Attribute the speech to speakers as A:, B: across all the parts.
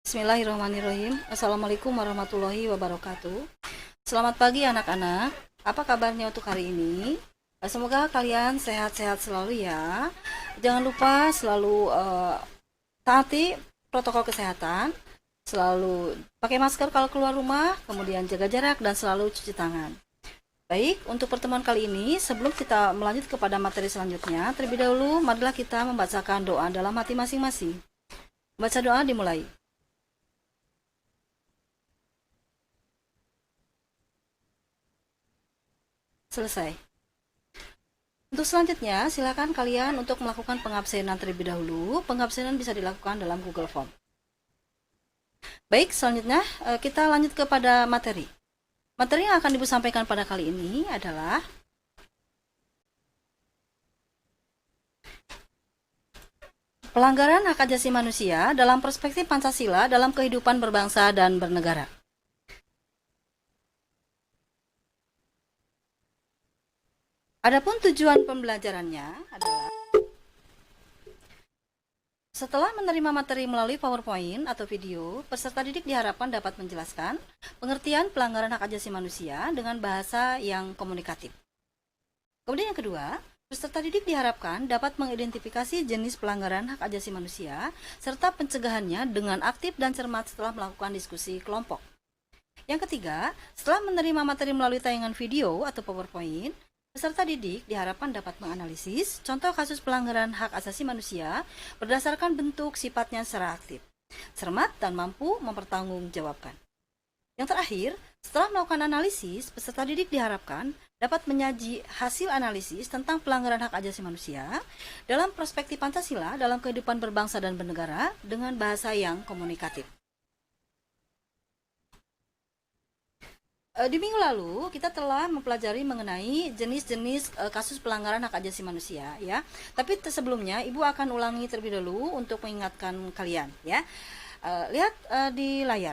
A: Bismillahirrahmanirrahim. Assalamualaikum warahmatullahi wabarakatuh. Selamat pagi anak-anak. Apa kabarnya untuk hari ini? Semoga kalian sehat-sehat selalu ya. Jangan lupa selalu taati protokol kesehatan. Selalu pakai masker kalau keluar rumah, kemudian jaga jarak dan selalu cuci tangan. Baik, untuk pertemuan kali ini, sebelum kita melanjut kepada materi selanjutnya, terlebih dahulu marilah kita membacakan doa dalam hati masing-masing. Baca doa dimulai. Selesai. Untuk selanjutnya, silakan kalian untuk melakukan pengabsenan terlebih dahulu. Pengabsenan bisa dilakukan dalam Google Form. Baik, selanjutnya kita lanjut kepada materi. Materi yang akan Ibu sampaikan pada kali ini adalah pelanggaran hak asasi manusia dalam perspektif Pancasila dalam kehidupan berbangsa dan bernegara. Adapun tujuan pembelajarannya adalah setelah menerima materi melalui PowerPoint atau video, peserta didik diharapkan dapat menjelaskan pengertian pelanggaran hak asasi manusia dengan bahasa yang komunikatif. Kemudian yang kedua, peserta didik diharapkan dapat mengidentifikasi jenis pelanggaran hak asasi manusia serta pencegahannya dengan aktif dan cermat setelah melakukan diskusi kelompok. Yang ketiga, setelah menerima materi melalui tayangan video atau PowerPoint, peserta didik diharapkan dapat menganalisis contoh kasus pelanggaran hak asasi manusia berdasarkan bentuk sifatnya secara aktif, cermat, dan mampu mempertanggungjawabkan. Yang terakhir, setelah melakukan analisis, peserta didik diharapkan dapat menyaji hasil analisis tentang pelanggaran hak asasi manusia dalam perspektif Pancasila dalam kehidupan berbangsa dan bernegara dengan bahasa yang komunikatif. Di minggu lalu kita telah mempelajari mengenai jenis-jenis kasus pelanggaran hak asasi manusia ya. Tapi sebelumnya Ibu akan ulangi terlebih dahulu untuk mengingatkan kalian ya. Lihat di layar.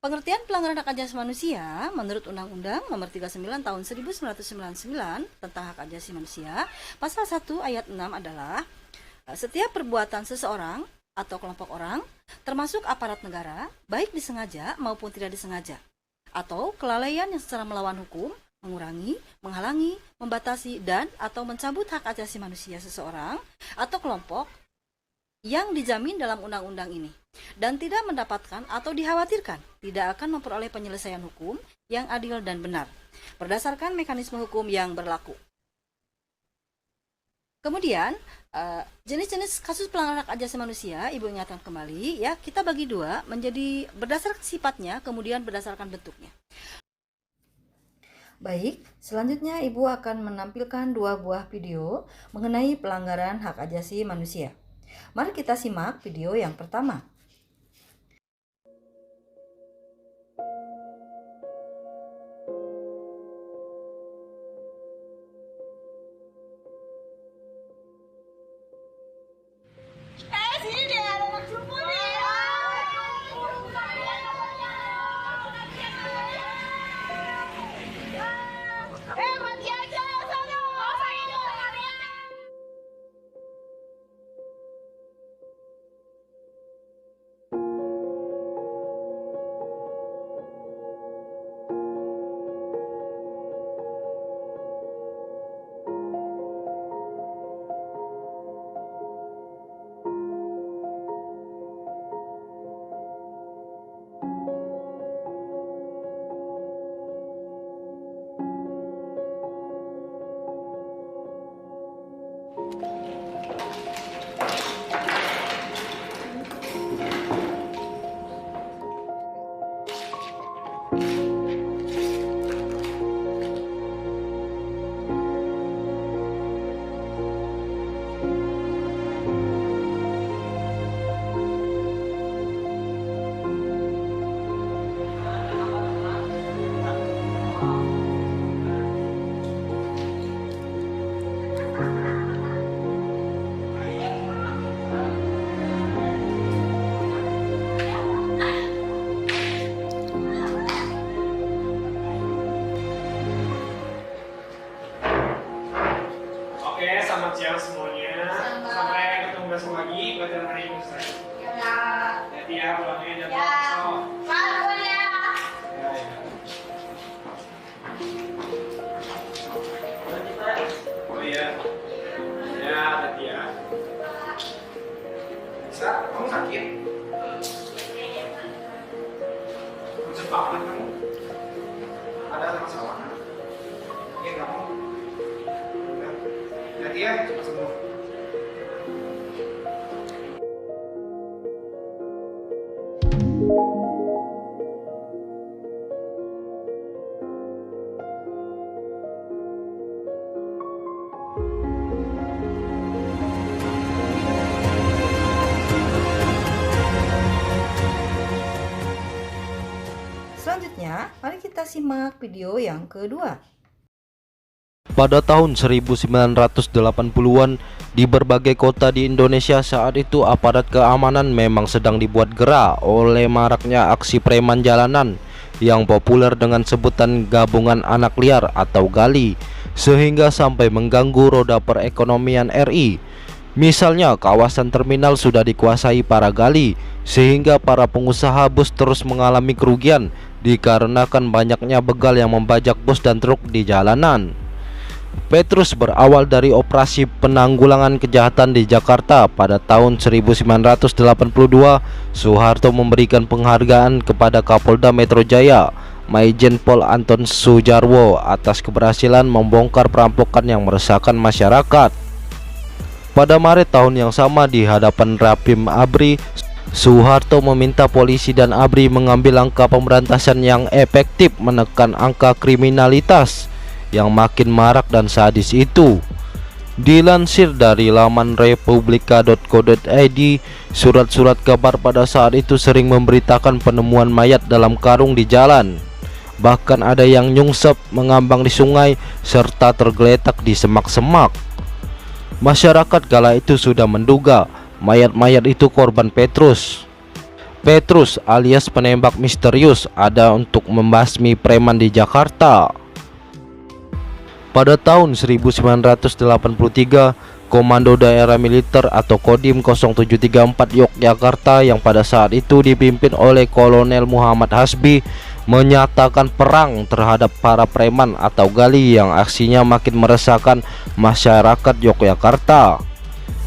A: Pengertian pelanggaran hak asasi manusia menurut Undang-Undang Nomor 39 Tahun 1999 tentang hak asasi manusia, pasal 1 ayat 6 adalah setiap perbuatan seseorang atau kelompok orang termasuk aparat negara, baik disengaja maupun tidak disengaja, atau kelalaian yang secara melawan hukum, mengurangi, menghalangi, membatasi, dan atau mencabut hak asasi manusia seseorang atau kelompok yang dijamin dalam undang-undang ini dan tidak mendapatkan atau dikhawatirkan tidak akan memperoleh penyelesaian hukum yang adil dan benar berdasarkan mekanisme hukum yang berlaku. Kemudian jenis-jenis kasus pelanggaran hak asasi manusia Ibu ingatkan kembali ya, kita bagi dua menjadi berdasarkan sifatnya kemudian berdasarkan bentuknya. Baik, selanjutnya Ibu akan menampilkan dua buah video mengenai pelanggaran hak asasi manusia. Mari kita simak video yang pertama.
B: hati-hati ya, cepat sembuh.
A: Selanjutnya, mari kita simak video yang kedua.
C: Pada tahun 1980-an, di berbagai kota di Indonesia saat itu aparat keamanan memang sedang dibuat gerah oleh maraknya aksi preman jalanan yang populer dengan sebutan gabungan anak liar atau gali, sehingga sampai mengganggu roda perekonomian RI. Misalnya kawasan terminal sudah dikuasai para gali, sehingga para pengusaha bus terus mengalami kerugian dikarenakan banyaknya begal yang membajak bus dan truk di jalanan. Petrus berawal dari operasi penanggulangan kejahatan di Jakarta. Pada tahun 1982, Soeharto memberikan penghargaan kepada Kapolda Metro Jaya, Maijen Pol Anton Sujarwo, atas keberhasilan membongkar perampokan yang meresahkan masyarakat. Pada Maret tahun yang sama, di hadapan Rapim ABRI, Soeharto meminta polisi dan ABRI mengambil langkah pemberantasan yang efektif menekan angka kriminalitas yang makin marak dan sadis itu. Dilansir dari laman republika.co.id, surat-surat kabar pada saat itu sering memberitakan penemuan mayat dalam karung di jalan. Bahkan ada yang nyungsep, mengambang di sungai, serta tergeletak di semak-semak. Masyarakat kala itu sudah menduga mayat-mayat itu korban Petrus. Petrus alias penembak misterius ada untuk membasmi preman di Jakarta. Pada tahun 1983, Komando Daerah Militer atau Kodim 0734 Yogyakarta yang pada saat itu dipimpin oleh Kolonel Muhammad Hasbi menyatakan perang terhadap para preman atau gali yang aksinya makin meresahkan masyarakat Yogyakarta.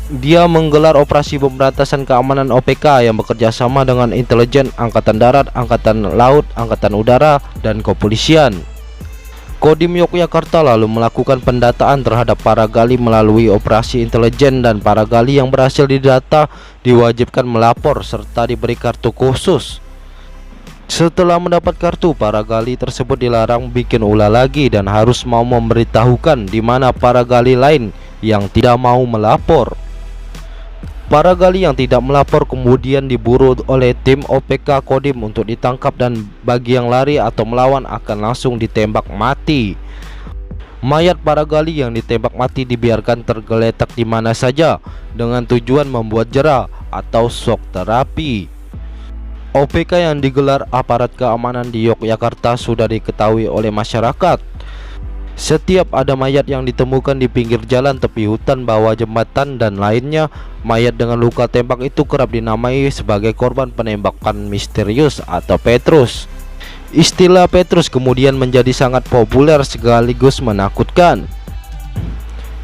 C: Dia menggelar operasi pemberantasan keamanan OPK yang bekerja sama dengan intelijen Angkatan Darat, Angkatan Laut, Angkatan Udara, dan kepolisian. Kodim Yogyakarta lalu melakukan pendataan terhadap para gali melalui operasi intelijen, dan para gali yang berhasil didata diwajibkan melapor serta diberi kartu khusus. Setelah mendapat kartu, para gali tersebut dilarang bikin ulah lagi dan harus mau memberitahukan di mana para gali lain yang tidak mau melapor. Para gali yang tidak melapor kemudian diburu oleh tim OPK Kodim untuk ditangkap, dan bagi yang lari atau melawan akan langsung ditembak mati. Mayat para gali yang ditembak mati dibiarkan tergeletak di mana saja dengan tujuan membuat jera atau shock terapi. OPK yang digelar aparat keamanan di Yogyakarta sudah diketahui oleh masyarakat. Setiap ada mayat yang ditemukan di pinggir jalan, tepi hutan, bawah jembatan, dan lainnya, mayat dengan luka tembak itu kerap dinamai sebagai korban penembakan misterius atau Petrus. Istilah Petrus kemudian menjadi sangat populer sekaligus menakutkan.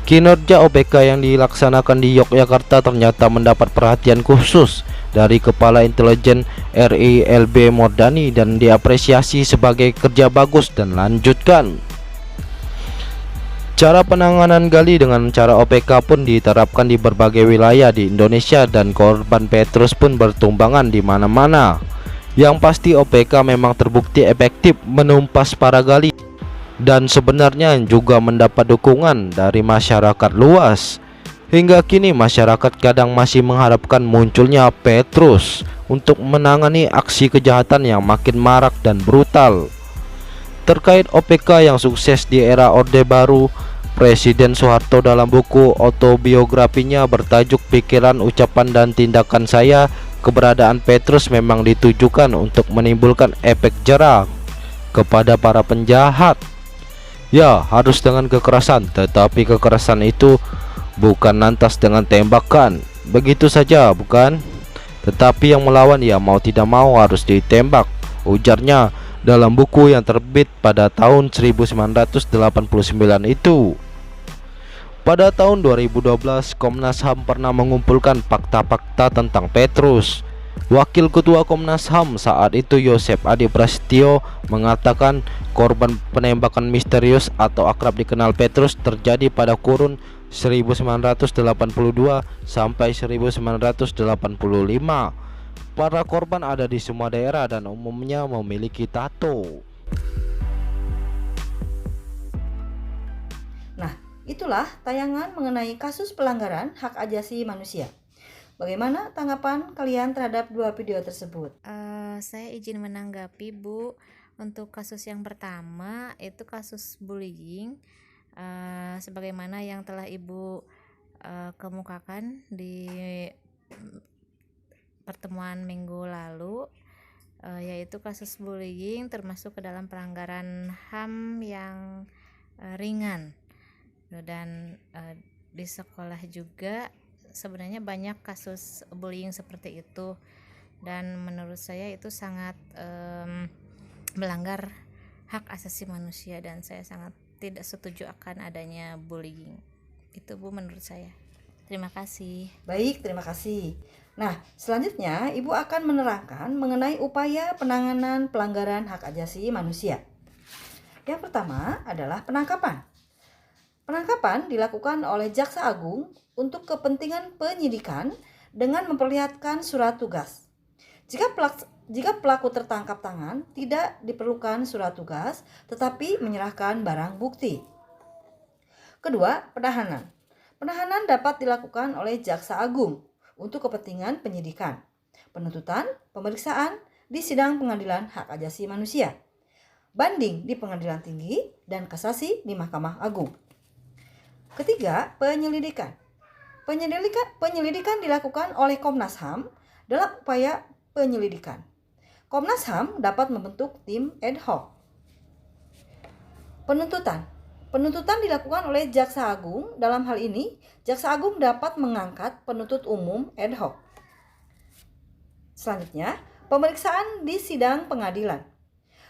C: Kinerja OPK yang dilaksanakan di Yogyakarta ternyata mendapat perhatian khusus dari Kepala Intelijen RI LB Mordani dan diapresiasi sebagai kerja bagus dan lanjutkan. Cara penanganan gali dengan cara OPK pun diterapkan di berbagai wilayah di Indonesia, dan korban Petrus pun bertumbangan di mana-mana. Yang pasti OPK memang terbukti efektif menumpas para gali, dan sebenarnya juga mendapat dukungan dari masyarakat luas. Hingga kini masyarakat kadang masih mengharapkan munculnya Petrus untuk menangani aksi kejahatan yang makin marak dan brutal. Terkait OPK yang sukses di era Orde Baru, Presiden Soeharto dalam buku autobiografinya bertajuk Pikiran, Ucapan, dan Tindakan Saya, keberadaan Petrus memang ditujukan untuk menimbulkan efek jera kepada para penjahat. Ya, harus dengan kekerasan, tetapi kekerasan itu bukan lantas dengan tembakan. Begitu saja, bukan? Tetapi yang melawan ya mau tidak mau harus ditembak, ujarnya dalam buku yang terbit pada tahun 1989 itu. Pada tahun 2012, Komnas HAM pernah mengumpulkan fakta-fakta tentang Petrus. Wakil Ketua Komnas HAM saat itu, Yosep Adi Prasetyo, mengatakan Korban penembakan misterius atau akrab dikenal Petrus terjadi pada kurun 1982 sampai 1985. Para korban ada di semua daerah dan umumnya memiliki tato.
A: Nah, itulah tayangan mengenai kasus pelanggaran hak asasi manusia. Bagaimana tanggapan kalian terhadap dua video tersebut?
B: Saya izin menanggapi, Bu. Untuk kasus yang pertama itu kasus bullying, sebagaimana yang telah Ibu kemukakan di pertemuan minggu lalu, yaitu kasus bullying termasuk ke dalam pelanggaran HAM yang ringan. Dan di sekolah juga sebenarnya banyak kasus bullying seperti itu, dan menurut saya itu sangat melanggar hak asasi manusia, dan saya sangat tidak setuju akan adanya bullying. Itu, Bu, menurut saya. Terima kasih.
A: Baik, terima kasih. Nah, selanjutnya Ibu akan menerangkan mengenai upaya penanganan pelanggaran hak asasi manusia. Yang pertama adalah penangkapan. Penangkapan dilakukan oleh Jaksa Agung untuk kepentingan penyidikan dengan memperlihatkan surat tugas. Jika pelaku tertangkap tangan, tidak diperlukan surat tugas, tetapi menyerahkan barang bukti. Kedua, penahanan. Penahanan dapat dilakukan oleh Jaksa Agung untuk kepentingan penyidikan, penuntutan, pemeriksaan di sidang pengadilan hak asasi manusia, banding di pengadilan tinggi, dan kasasi di Mahkamah Agung. Ketiga, penyelidikan. Penyelidikan dilakukan oleh Komnas HAM dalam upaya penyelidikan. Komnas HAM dapat membentuk tim ad hoc. Penuntutan. Penuntutan dilakukan oleh Jaksa Agung. Dalam hal ini, Jaksa Agung dapat mengangkat penuntut umum ad hoc. Selanjutnya, pemeriksaan di sidang pengadilan.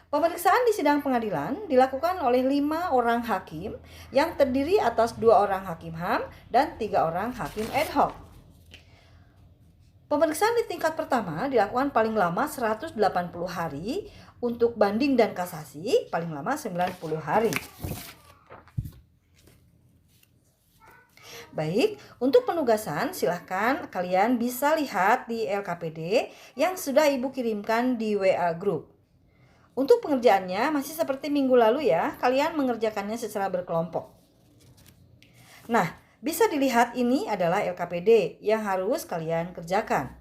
A: Pemeriksaan di sidang pengadilan dilakukan oleh 5 orang hakim yang terdiri atas 2 orang hakim HAM dan 3 orang hakim ad hoc. Pemeriksaan di tingkat pertama dilakukan paling lama 180 hari, untuk banding dan kasasi paling lama 90 hari. Baik, untuk penugasan silahkan kalian bisa lihat di LKPD yang sudah Ibu kirimkan di WA Group. Untuk pengerjaannya masih seperti minggu lalu ya, kalian mengerjakannya secara berkelompok. Nah, bisa dilihat ini adalah LKPD yang harus kalian kerjakan.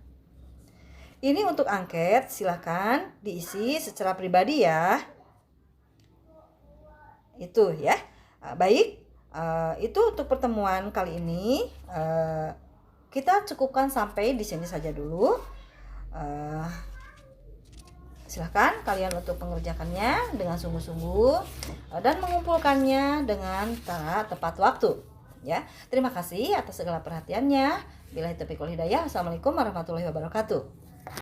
A: Ini untuk angket, silakan diisi secara pribadi ya. Itu ya. Baik, itu untuk pertemuan kali ini. Kita cukupkan sampai di sini saja dulu. Silakan kalian untuk mengerjakannya dengan sungguh-sungguh dan mengumpulkannya dengan tepat waktu. Ya, terima kasih atas segala perhatiannya. Billahi taufiq wal hidayah. Assalamualaikum warahmatullahi wabarakatuh.